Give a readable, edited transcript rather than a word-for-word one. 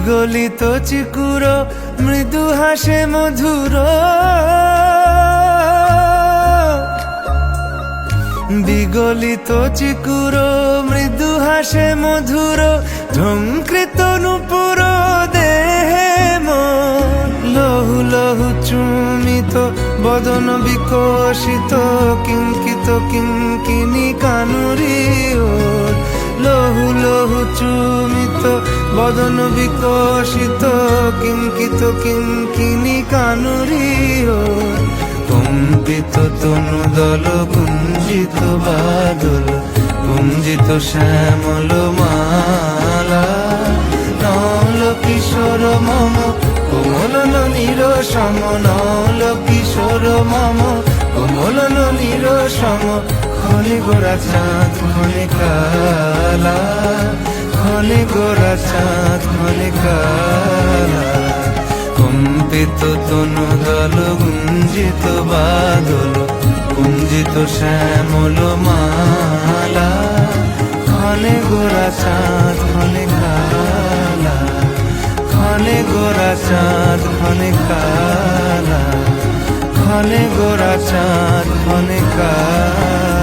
বিগলিত চিকুর মৃদু হাসে মধুর, বিগলিত চিকুর মৃদু হাসে মধুর, ঝঙ্কৃত নূপুর দেহে মন। লহু লহু চুমিত বদন বিকশিত, কিঙ্কিত কিঙ্কিনি কানুরি ওর। লহু লহু চুমিত বদন বিকশিত, কিঙ্কিত কিঙ্কিনি কানুরি ওর। কম্পিত তনুদল কুঞ্জিত বাদল, কুঞ্জিত শ্যামল মালা। নল কিশোর মম কোমল ননীর সম, নল কিশোর মম কোমল ননীর সম। ক্ষণে গোরা চাঁদ ক্ষণে কালা, ক্ষণে গোরা চাঁদ ক্ষণে কালা। কম্পিত তনুদল গুঞ্জিত বাদল, কুঞ্জিত শ্যামল মালা। ক্ষণে গোরা চাঁদ ক্ষণে কালা, ক্ষণে গোরা চাঁদ ক্ষণে কালা, ক্ষণে গোরা চাঁদ ক্ষণে কালা।